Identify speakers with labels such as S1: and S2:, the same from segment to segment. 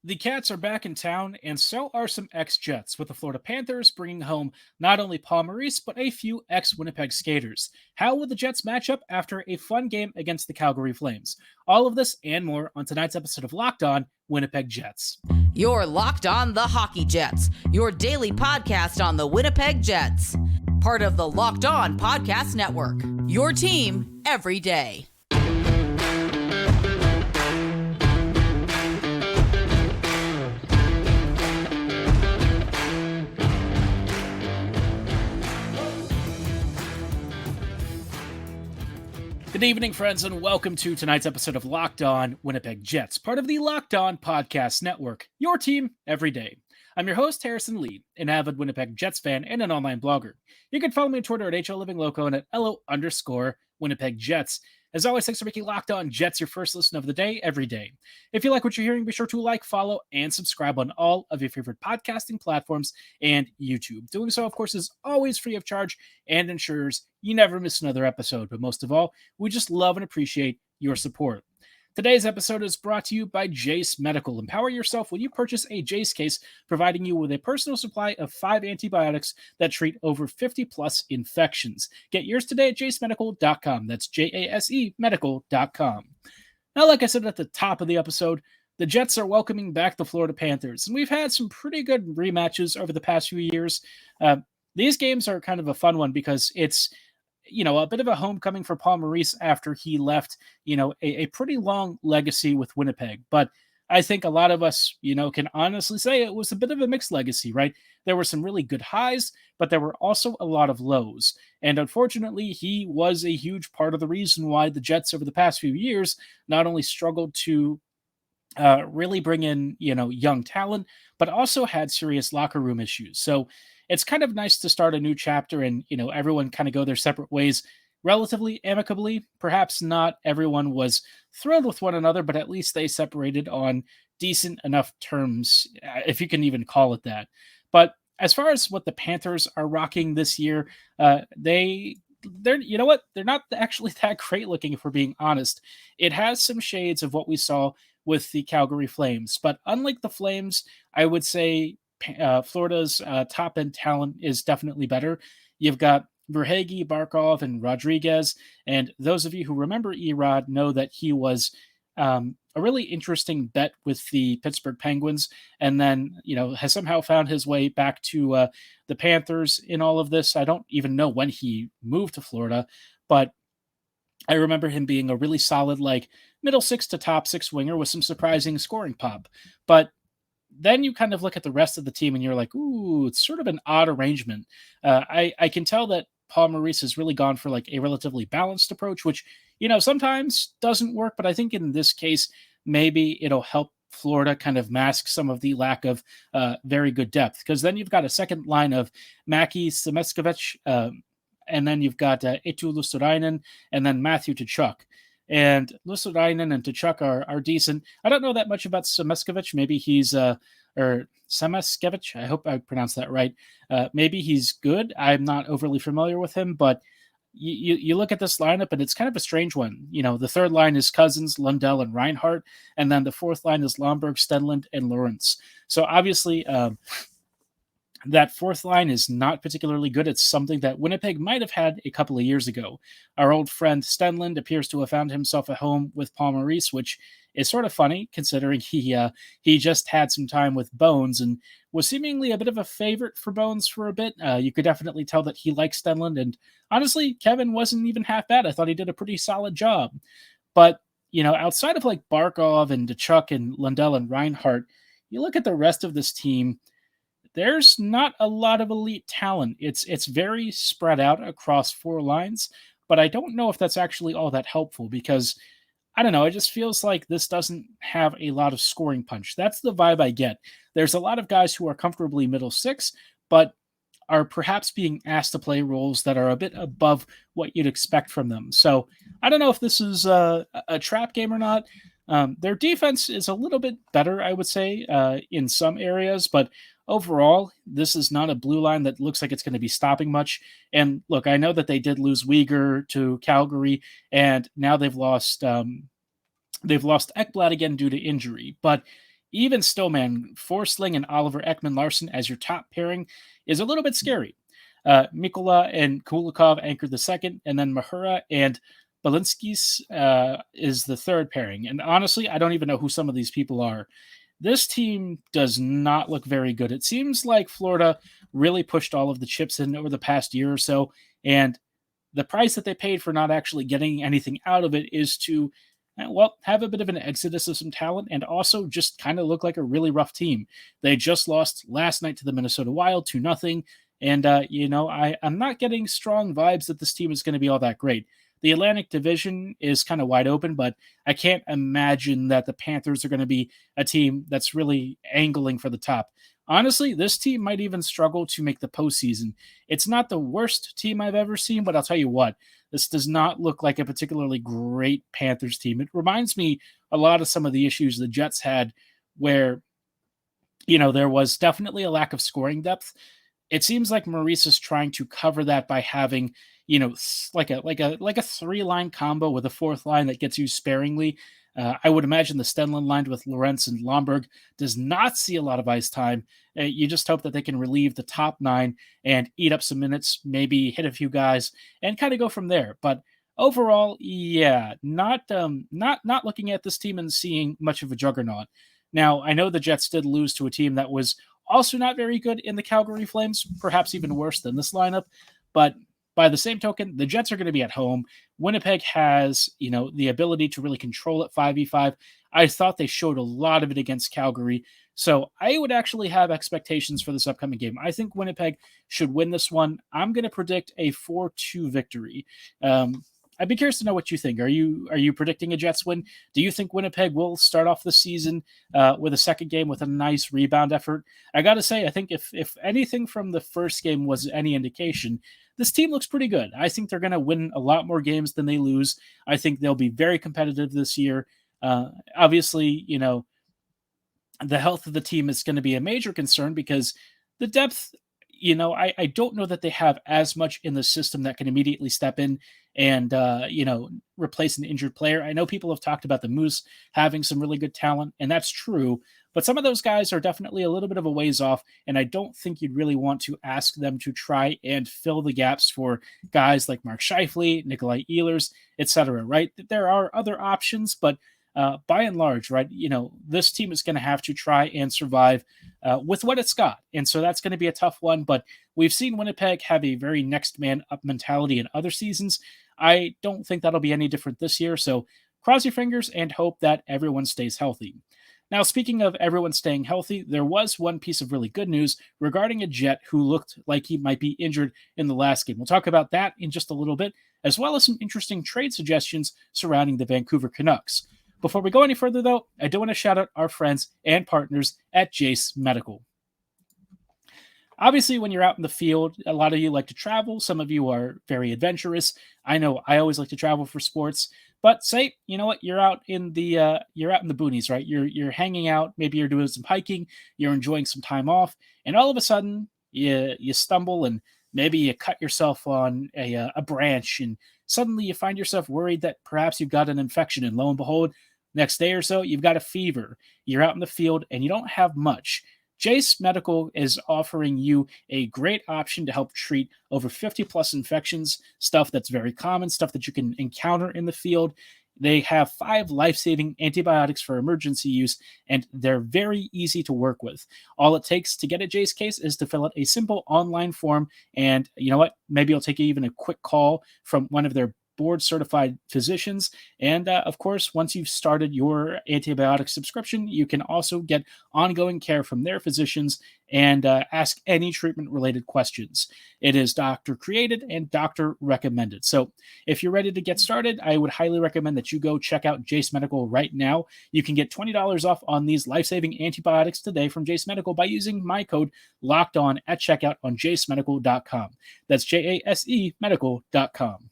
S1: The Cats are back in town, and so are some ex-Jets, with the Florida Panthers bringing home not only Paul Maurice, but a few ex-Winnipeg skaters. How will the Jets match up after a fun game against the Calgary Flames? All of this and more on tonight's episode of Locked On Winnipeg Jets.
S2: You're Locked On the Hockey Jets, your daily podcast on the Winnipeg Jets. Part of the Locked On Podcast Network, your team every day.
S1: Good evening, friends, and welcome to tonight's episode of Locked On Winnipeg Jets, part of the Locked On Podcast Network, your team every day. I'm your host, Harrison Lee, an avid Winnipeg Jets fan and an online blogger. You can follow me on Twitter at HLLivingLoco and at LO_Winnipeg Jets. As always, thanks for making Locked On Jets your first listen of the day every day. If you like what you're hearing, be sure to like, follow, and subscribe on all of your favorite podcasting platforms and YouTube. Doing so, of course, is always free of charge and ensures you never miss another episode. But most of all, we just love and appreciate your support. Today's episode is brought to you by Jase Medical. Empower yourself when you purchase a Jase case, providing you with a personal supply of 5 antibiotics that treat over 50-plus infections. Get yours today at jasemedical.com. That's JASE medical.com. Now, like I said at the top of the episode, the Jets are welcoming back the Florida Panthers, and we've had some pretty good rematches over the past few years. These games are kind of a fun one because it's a bit of a homecoming for Paul Maurice after he left, a pretty long legacy with Winnipeg. But I think a lot of us, can honestly say it was a bit of a mixed legacy, right? There were some really good highs, but there were also a lot of lows. And unfortunately, he was a huge part of the reason why the Jets over the past few years not only struggled to really bring in, young talent, but also had serious locker room issues. So it's kind of nice to start a new chapter and, everyone kind of go their separate ways relatively amicably. Perhaps not everyone was thrilled with one another, but at least they separated on decent enough terms, if you can even call it that. But as far as what the Panthers are rocking this year, they're not actually that great looking, if we're being honest. It has some shades of what we saw with the Calgary Flames, but unlike the Flames, I would say Florida's top-end talent is definitely better. You've got Verhaeghe, Barkov, and Rodriguez, and those of you who remember Erod know that he was a really interesting bet with the Pittsburgh Penguins, and then, has somehow found his way back to the Panthers in all of this. I don't even know when he moved to Florida, but I remember him being a really solid, middle six to top six winger with some surprising scoring pop. But then you kind of look at the rest of the team and you're like, ooh, it's sort of an odd arrangement. I can tell that Paul Maurice has really gone for a relatively balanced approach, which, sometimes doesn't work. But I think in this case, maybe it'll help Florida kind of mask some of the lack of very good depth. Because then you've got a second line of Mackie Sameskovic, and then you've got Eetu Luostarinen, and then Matthew Tkachuk. And Luostarinen and Tkachuk are decent. I don't know that much about Sameskovic. Maybe he's or Sameskovic. I hope I pronounced that right. Maybe he's good. I'm not overly familiar with him, but you look at this lineup and it's kind of a strange one. The third line is Cousins, Lundell, and Reinhart, and then the fourth line is Lomberg, Stenlund, and Lawrence. So obviously, that fourth line is not particularly good. It's something that Winnipeg might have had a couple of years ago. Our old friend Stenlund appears to have found himself a home with Paul Maurice, which is sort of funny considering he just had some time with Bones and was seemingly a bit of a favorite for Bones for a bit. You could definitely tell that he likes Stenlund, and honestly, Kevin wasn't even half bad. I thought he did a pretty solid job. But, outside of Barkov and Tkachuk and Lundell and Reinhart, you look at the rest of this team, there's not a lot of elite talent. It's very spread out across 4 lines, but I don't know if that's actually all that helpful because, I don't know, it just feels like this doesn't have a lot of scoring punch. That's the vibe I get. There's a lot of guys who are comfortably middle six, but are perhaps being asked to play roles that are a bit above what you'd expect from them. So I don't know if this is a trap game or not. Their defense is a little bit better, I would say, in some areas, but overall, this is not a blue line that looks like it's going to be stopping much. And look, I know that they did lose Uyghur to Calgary, and now they've lost Ekblad again due to injury. But even still, man, Forsling and Oliver Ekman-Larsson as your top pairing is a little bit scary. Mikkola and Kulikov anchored the second, and then Mahura and Balinskis is the third pairing. And honestly, I don't even know who some of these people are. This team does not look very good. It seems like Florida really pushed all of the chips in over the past year or so, and the price that they paid for not actually getting anything out of it is to, well, have a bit of an exodus of some talent and also just kind of look like a really rough team. They just lost last night to the Minnesota Wild 2-0. And, I'm not getting strong vibes that this team is going to be all that great. The Atlantic Division is kind of wide open, but I can't imagine that the Panthers are going to be a team that's really angling for the top. Honestly, this team might even struggle to make the postseason. It's not the worst team I've ever seen, but I'll tell you what, this does not look like a particularly great Panthers team. It reminds me a lot of some of the issues the Jets had where, there was definitely a lack of scoring depth. It seems like Maurice is trying to cover that by having, like a 3-line combo with a fourth line that gets used sparingly. I would imagine the Stenlund line with Lorentz and Lomberg does not see a lot of ice time. You just hope that they can relieve the top 9 and eat up some minutes, maybe hit a few guys, and kind of go from there. But overall, yeah, not looking at this team and seeing much of a juggernaut. Now, I know the Jets did lose to a team that was also not very good in the Calgary Flames, perhaps even worse than this lineup. But by the same token, the Jets are going to be at home. Winnipeg has, the ability to really control it 5v5. I thought they showed a lot of it against Calgary. So I would actually have expectations for this upcoming game. I think Winnipeg should win this one. I'm going to predict a 4-2 victory. I'd be curious to know what you think. Are you predicting a Jets win? Do you think Winnipeg will start off the season with a second game with a nice rebound effort? I got to say, I think if anything from the first game was any indication, this team looks pretty good. I think they're going to win a lot more games than they lose. I think they'll be very competitive this year. Obviously, the health of the team is going to be a major concern because the depth, I don't know that they have as much in the system that can immediately step in and, replace an injured player. I know people have talked about the Moose having some really good talent, and that's true. But some of those guys are definitely a little bit of a ways off, and I don't think you'd really want to ask them to try and fill the gaps for guys like Mark Scheifele, Nikolai Ehlers, etc., right? There are other options, but by and large, right, this team is going to have to try and survive with what it's got. And so that's going to be a tough one, but we've seen Winnipeg have a very next man up mentality in other seasons. I don't think that'll be any different this year. So cross your fingers and hope that everyone stays healthy. Now, speaking of everyone staying healthy, there was one piece of really good news regarding a Jet who looked like he might be injured in the last game. We'll talk about that in just a little bit, as well as some interesting trade suggestions surrounding the Vancouver Canucks. Before we go any further, though, I do want to shout out our friends and partners at Jase Medical. Obviously, when you're out in the field, a lot of you like to travel. Some of you are very adventurous. I know I always like to travel for sports. But say, you know what, you're out in the boonies, right? You're hanging out. Maybe you're doing some hiking. You're enjoying some time off, and all of a sudden, you stumble and maybe you cut yourself on a branch, and suddenly you find yourself worried that perhaps you've got an infection. And lo and behold, next day or so, you've got a fever. You're out in the field and you don't have much. Jase Medical is offering you a great option to help treat over 50 plus infections, stuff that's very common, stuff that you can encounter in the field. They have 5 life-saving antibiotics for emergency use, and they're very easy to work with. All it takes to get a Jase case is to fill out a simple online form, and you know what? Maybe it'll take even a quick call from one of their board-certified physicians. And of course, once you've started your antibiotic subscription, you can also get ongoing care from their physicians and ask any treatment-related questions. It is doctor-created and doctor-recommended. So if you're ready to get started, I would highly recommend that you go check out Jase Medical right now. You can get $20 off on these life-saving antibiotics today from Jase Medical by using my code LOCKEDON at checkout on jasemedical.com. That's JASE medical.com.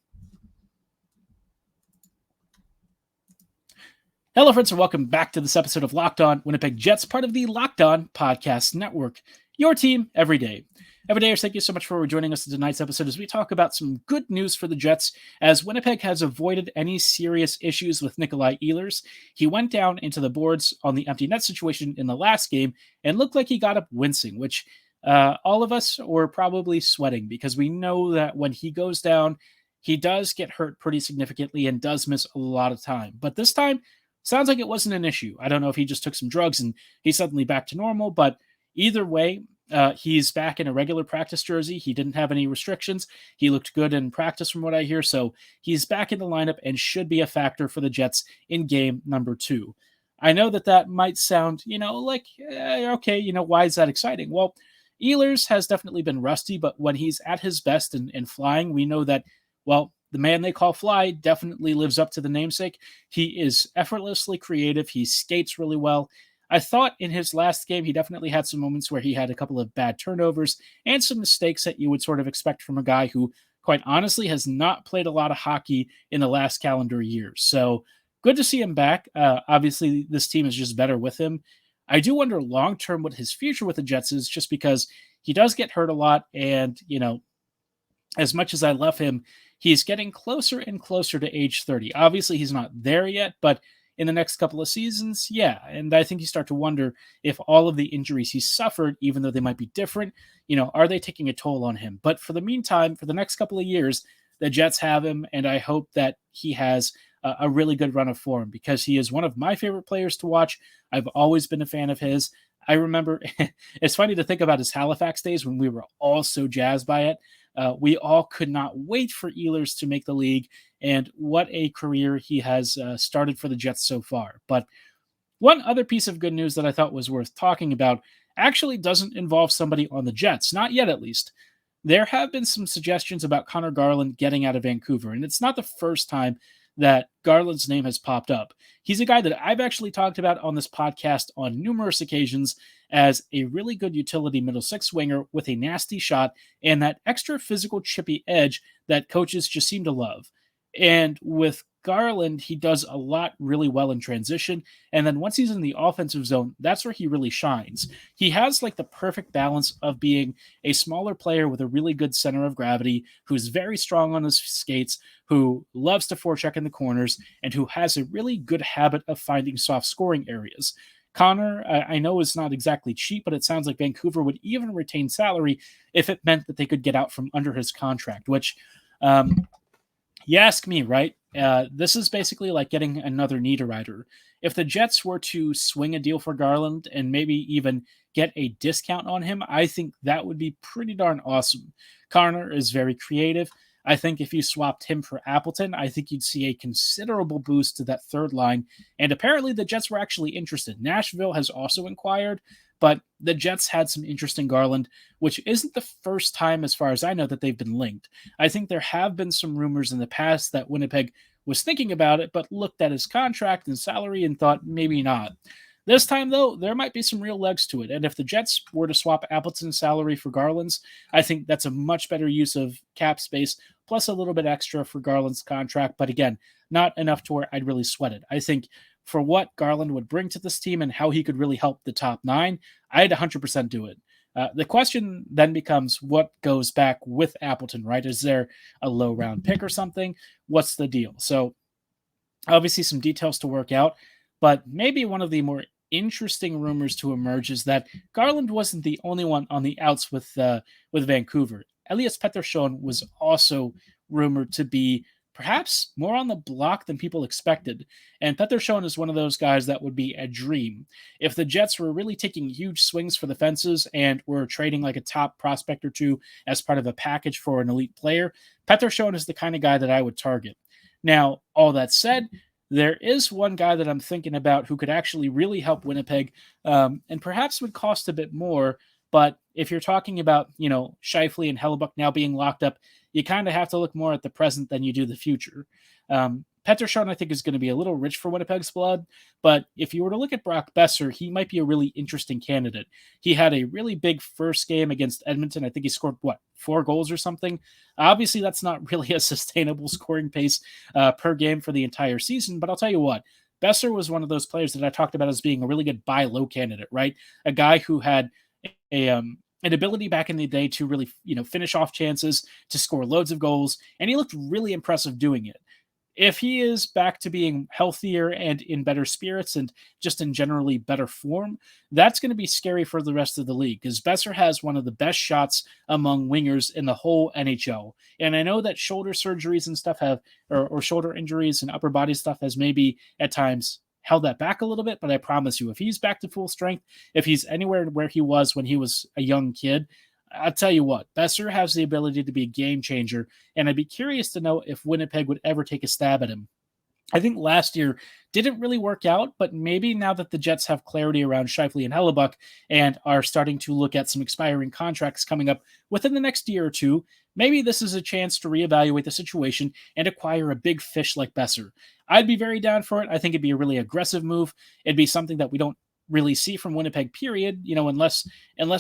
S1: Hello, friends, and welcome back to this episode of Locked On Winnipeg Jets, part of the Locked On Podcast Network, your team every day. Everydayers, thank you so much for joining us in tonight's episode as we talk about some good news for the Jets, as Winnipeg has avoided any serious issues with Nikolai Ehlers. He went down into the boards on the empty net situation in the last game and looked like he got up wincing, which all of us were probably sweating because we know that when he goes down, he does get hurt pretty significantly and does miss a lot of time. But this time, sounds like it wasn't an issue. I don't know if he just took some drugs and he's suddenly back to normal, but either way, he's back in a regular practice jersey. He didn't have any restrictions. He looked good in practice from what I hear. So he's back in the lineup and should be a factor for the Jets in game number 2. I know that might sound, like, okay, why is that exciting? Well, Ehlers has definitely been rusty, but when he's at his best and flying, we know that, well, the man they call Fly definitely lives up to the namesake. He is effortlessly creative. He skates really well. I thought in his last game, he definitely had some moments where he had a couple of bad turnovers and some mistakes that you would sort of expect from a guy who, quite honestly, has not played a lot of hockey in the last calendar year. So good to see him back. Obviously, this team is just better with him. I do wonder long-term what his future with the Jets is, just because he does get hurt a lot. And, as much as I love him, he's getting closer and closer to age 30. Obviously, he's not there yet, but in the next couple of seasons, yeah. And I think you start to wonder if all of the injuries he suffered, even though they might be different, are they taking a toll on him? But for the meantime, for the next couple of years, the Jets have him, and I hope that he has a really good run of form, because he is one of my favorite players to watch. I've always been a fan of his. I remember, it's funny to think about his Halifax days when we were all so jazzed by it. We all could not wait for Ehlers to make the league, and what a career he has started for the Jets so far. But one other piece of good news that I thought was worth talking about actually doesn't involve somebody on the Jets, not yet at least. There have been some suggestions about Connor Garland getting out of Vancouver, and it's not the first time that Garland's name has popped up. He's a guy that I've actually talked about on this podcast on numerous occasions as a really good utility middle six winger with a nasty shot and that extra physical chippy edge that coaches just seem to love. And with Garland, he does a lot really well in transition. And then once he's in the offensive zone, that's where he really shines. He has like the perfect balance of being a smaller player with a really good center of gravity, who's very strong on his skates, who loves to forecheck in the corners, and who has a really good habit of finding soft scoring areas. Connor, I know is not exactly cheap, but it sounds like Vancouver would even retain salary if it meant that they could get out from under his contract, which, you ask me, right? This is basically like getting another Niederreiter. If the Jets were to swing a deal for Garland and maybe even get a discount on him, I think that would be pretty darn awesome. Connor is very creative. I think if you swapped him for Appleton, I think you'd see a considerable boost to that third line. And apparently the Jets were actually interested. Nashville has also inquired, but the Jets had some interest in Garland, which isn't the first time, as far as I know, that they've been linked. I think there have been some rumors in the past that Winnipeg was thinking about it, but looked at his contract and salary and thought maybe not. This time, though, there might be some real legs to it. And if the Jets were to swap Appleton's salary for Garland's, I think that's a much better use of cap space, plus a little bit extra for Garland's contract. But again, not enough to where I'd really sweat it. I think for what Garland would bring to this team and how he could really help the top 9, I'd 100% do it. The question then becomes what goes back with Appleton, right? Is there a low round pick or something? What's the deal? So obviously some details to work out, but maybe one of the more interesting rumors to emerge is that Garland wasn't the only one on the outs with Vancouver. Elias Pettersson was also rumored to be perhaps more on the block than people expected. And Pettersson is one of those guys that would be a dream. If the Jets were really taking huge swings for the fences and were trading like a top prospect or two as part of a package for an elite player, Pettersson is the kind of guy that I would target. Now, all that said, there is one guy that I'm thinking about who could actually really help Winnipeg, and perhaps would cost a bit more. But if you're talking about, Scheifele and Hellebuck now being locked up, you kind of have to look more at the present than you do the future. Pettersson, I think, is going to be a little rich for Winnipeg's blood, but if you were to look at Brock Besser, he might be a really interesting candidate. He had a really big first game against Edmonton. I think he scored, 4 goals or something? Obviously, that's not really a sustainable scoring pace per game for the entire season, but I'll tell you what, Besser was one of those players that I talked about as being a really good buy low candidate, right? A guy who had an ability back in the day to really, finish off chances, to score loads of goals, and he looked really impressive doing it. If he is back to being healthier and in better spirits and just in generally better form, that's going to be scary for the rest of the league because Besser has one of the best shots among wingers in the whole NHL. And I know that shoulder surgeries and stuff or shoulder injuries and upper body stuff has maybe at times held that back a little bit, but I promise you, if he's back to full strength, if he's anywhere where he was when he was a young kid, I'll tell you what, Besser has the ability to be a game changer, and I'd be curious to know if Winnipeg would ever take a stab at him. I think last year didn't really work out, but maybe now that the Jets have clarity around Scheifele and Hellebuck and are starting to look at some expiring contracts coming up within the next year or two, maybe this is a chance to reevaluate the situation and acquire a big fish like Besser. I'd be very down for it. I think it'd be a really aggressive move. It'd be something that we don't really see from Winnipeg, period, unless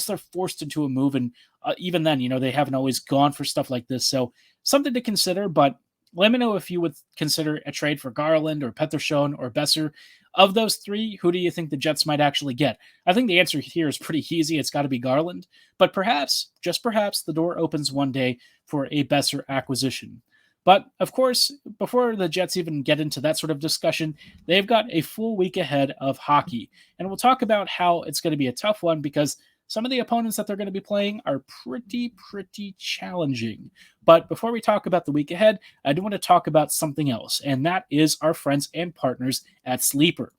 S1: they're forced into a move. And even then, they haven't always gone for stuff like this. So something to consider, but let me know if you would consider a trade for Garland or Pettersson or Besser. Of those three, who do you think the Jets might actually get? I think the answer here is pretty easy. It's got to be Garland, but perhaps, just perhaps, the door opens one day for a Besser acquisition. But, of course, before the Jets even get into that sort of discussion, they've got a full week ahead of hockey. And we'll talk about how it's going to be a tough one because some of the opponents that they're going to be playing are pretty challenging. But before we talk about the week ahead, I do want to talk about something else, and that is our friends and partners at Sleeper.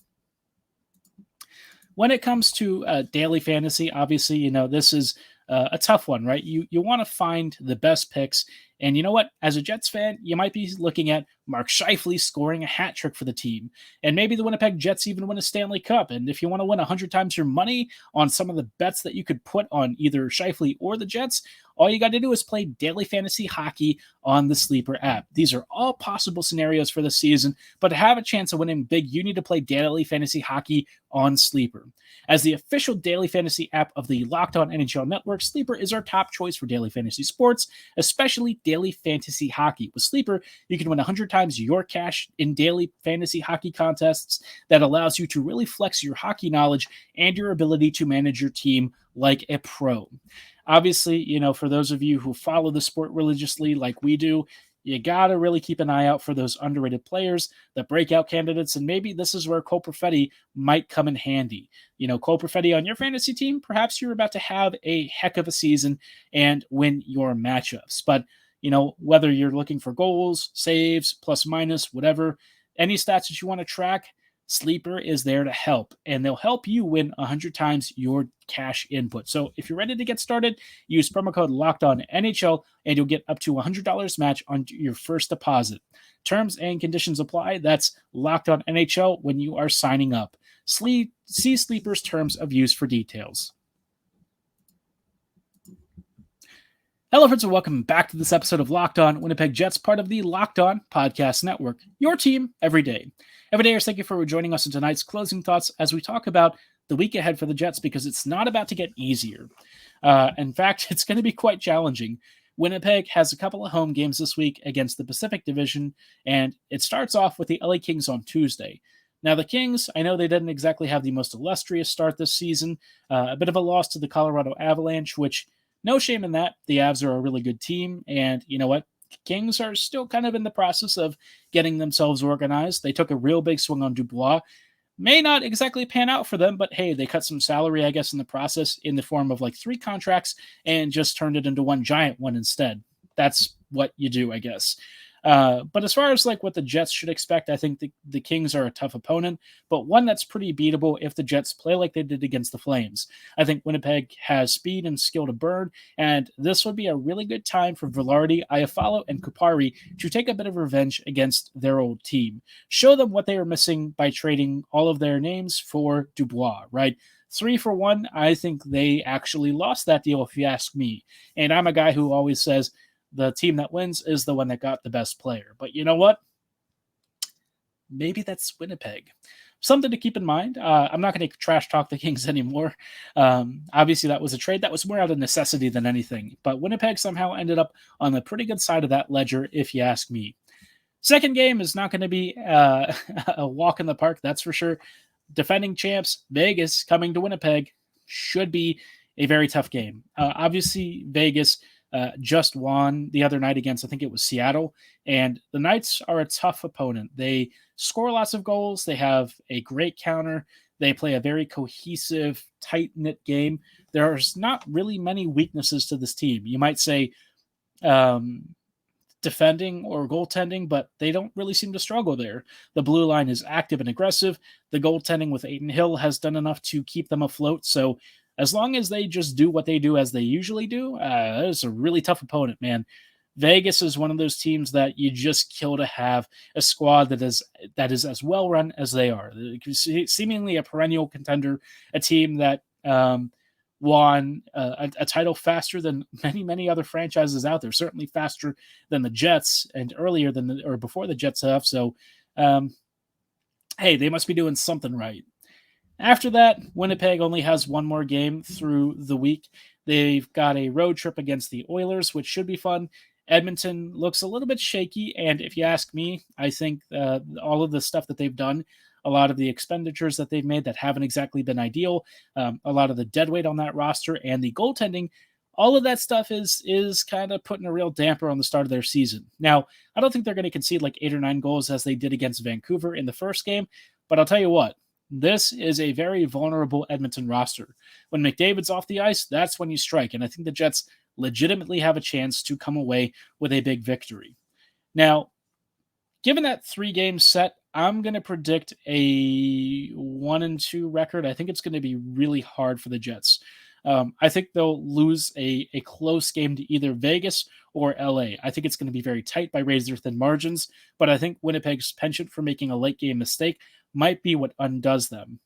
S1: When it comes to daily fantasy, obviously, this is a tough one, right? You want to find the best picks. And you know what? As a Jets fan, you might be looking at Mark Scheifele scoring a hat trick for the team. And maybe the Winnipeg Jets even win a Stanley Cup. And if you want to win 100 times your money on some of the bets that you could put on either Scheifele or the Jets, all you got to do is play daily fantasy hockey on the Sleeper app. These are all possible scenarios for the season, but to have a chance of winning big, you need to play daily fantasy hockey on Sleeper. As the official daily fantasy app of the Locked On NHL Network, Sleeper is our top choice for daily fantasy sports, especially daily fantasy hockey. With Sleeper, you can win 100 times your cash in daily fantasy hockey contests that allows you to really flex your hockey knowledge and your ability to manage your team like a pro. Obviously, for those of you who follow the sport religiously like we do, you got to really keep an eye out for those underrated players, the breakout candidates, and maybe this is where Cole Perfetti might come in handy. Cole Perfetti on your fantasy team, perhaps you're about to have a heck of a season and win your matchups. But, whether you're looking for goals, saves, plus minus, whatever, any stats that you want to track, Sleeper is there to help, and they'll help you win 100 times your cash input. So if you're ready to get started, use promo code LOCKEDONNHL, and you'll get up to $100 match on your first deposit. Terms and conditions apply. That's LOCKEDONNHL when you are signing up. See Sleeper's terms of use for details. Hello, friends, and welcome back to this episode of Locked On Winnipeg Jets, part of the Locked On Podcast Network, your team every day. Every day, thank you for joining us in tonight's closing thoughts as we talk about the week ahead for the Jets, because it's not about to get easier. In fact, it's going to be quite challenging. Winnipeg has a couple of home games this week against the Pacific Division, and it starts off with the LA Kings on Tuesday. Now, the Kings, I know they didn't exactly have the most illustrious start this season, a bit of a loss to the Colorado Avalanche, which, no shame in that. The Avs are a really good team, and you know what? Kings are still kind of in the process of getting themselves organized. They took a real big swing on Dubois. May not exactly pan out for them, but hey, they cut some salary, I guess, in the process in the form of like 3 contracts and just turned it into one giant one instead. That's what you do, I guess. But as far as like what the Jets should expect, I think the Kings are a tough opponent, but one that's pretty beatable if the Jets play like they did against the Flames. I think Winnipeg has speed and skill to burn, and this would be a really good time for Velarde, Iafallo, and Kupari to take a bit of revenge against their old team. Show them what they are missing by trading all of their names for Dubois, right? 3 for 1, I think they actually lost that deal if you ask me. And I'm a guy who always says, the team that wins is the one that got the best player. But you know what? Maybe that's Winnipeg. Something to keep in mind. I'm not going to trash talk the Kings anymore. Obviously, that was a trade that was more out of necessity than anything. But Winnipeg somehow ended up on the pretty good side of that ledger, if you ask me. Second game is not going to be a walk in the park, that's for sure. Defending champs, Vegas, coming to Winnipeg, should be a very tough game. Obviously, Vegas just won the other night against, I think it was Seattle, and the Knights are a tough opponent. They score lots of goals. They have a great counter. They play a very cohesive, tight-knit game. There's not really many weaknesses to this team. You might say defending or goaltending, but they don't really seem to struggle there. The blue line is active and aggressive. The goaltending with Aiden Hill has done enough to keep them afloat. So as long as they just do what they do as they usually do, that is a really tough opponent, man. Vegas is one of those teams that you just kill to have a squad that is as well run as they are. Seemingly a perennial contender, a team that won a title faster than many other franchises out there. Certainly faster than the Jets and earlier than before the Jets have. So, hey, they must be doing something right. After that, Winnipeg only has one more game through the week. They've got a road trip against the Oilers, which should be fun. Edmonton looks a little bit shaky, and if you ask me, I think all of the stuff that they've done, a lot of the expenditures that they've made that haven't exactly been ideal, a lot of the dead weight on that roster, and the goaltending, all of that stuff is kind of putting a real damper on the start of their season. Now, I don't think they're going to concede like 8 or 9 goals as they did against Vancouver in the first game, but I'll tell you what, this is a very vulnerable Edmonton roster. When McDavid's off the ice, that's when you strike, and I think the Jets legitimately have a chance to come away with a big victory. Now, given that 3-game set, I'm going to predict a 1-2 record. I think it's going to be really hard for the Jets. I think they'll lose a close game to either Vegas or LA. I think it's going to be very tight by razor-thin margins, but I think Winnipeg's penchant for making a late-game mistake might be what undoes them.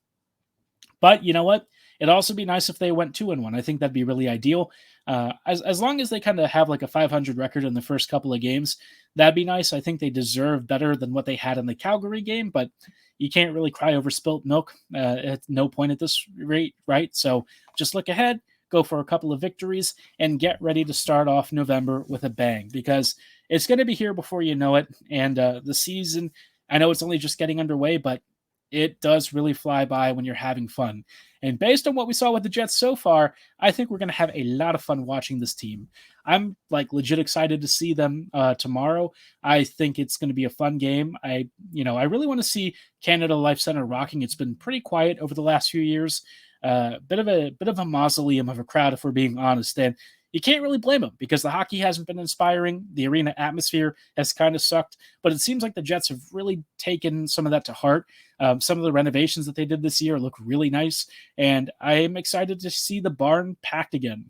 S1: But you know what? It'd also be nice if they went 2-1. I think that'd be really ideal. As long as they kind of have like a 500 record in the first couple of games, that'd be nice. I think they deserve better than what they had in the Calgary game, but you can't really cry over spilt milk at no point at this rate, right? So just look ahead, go for a couple of victories, and get ready to start off November with a bang, because it's going to be here before you know it. And the season, I know it's only just getting underway, but it does really fly by when you're having fun. And based on what we saw with the Jets so far, I think we're going to have a lot of fun watching this team. I'm like legit excited to see them tomorrow. I think it's going to be a fun game. I really want to see Canada Life Center rocking. It's been pretty quiet over the last few years. Bit of a mausoleum of a crowd, if we're being honest. And you can't really blame them because the hockey hasn't been inspiring. The arena atmosphere has kind of sucked, but it seems like the Jets have really taken some of that to heart. Some of the renovations that they did this year look really nice, and I am excited to see the barn packed again.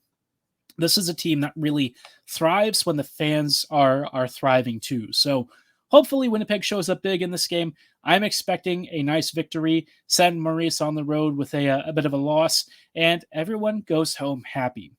S1: This is a team that really thrives when the fans are thriving too. So hopefully Winnipeg shows up big in this game. I'm expecting a nice victory, send Maurice on the road with a bit of a loss, and everyone goes home happy.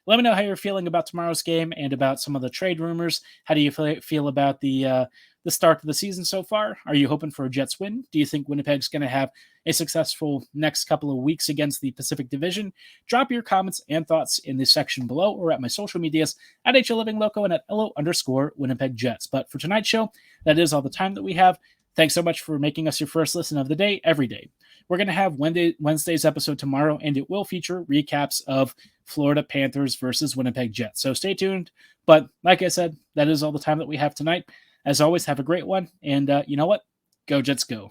S1: Let me know how you're feeling about tomorrow's game and about some of the trade rumors. How do you feel about the start of the season so far? Are you hoping for a Jets win? Do you think Winnipeg's going to have a successful next couple of weeks against the Pacific Division? Drop your comments and thoughts in the section below or at my social medias at HLivingLoco and at LO_Winnipeg Jets. But for tonight's show, that is all the time that we have. Thanks so much for making us your first listen of the day every day. We're going to have Wednesday's episode tomorrow, and it will feature recaps of Florida Panthers versus Winnipeg Jets. So stay tuned. But like I said, that is all the time that we have tonight. As always, have a great one. And you know what? Go Jets go.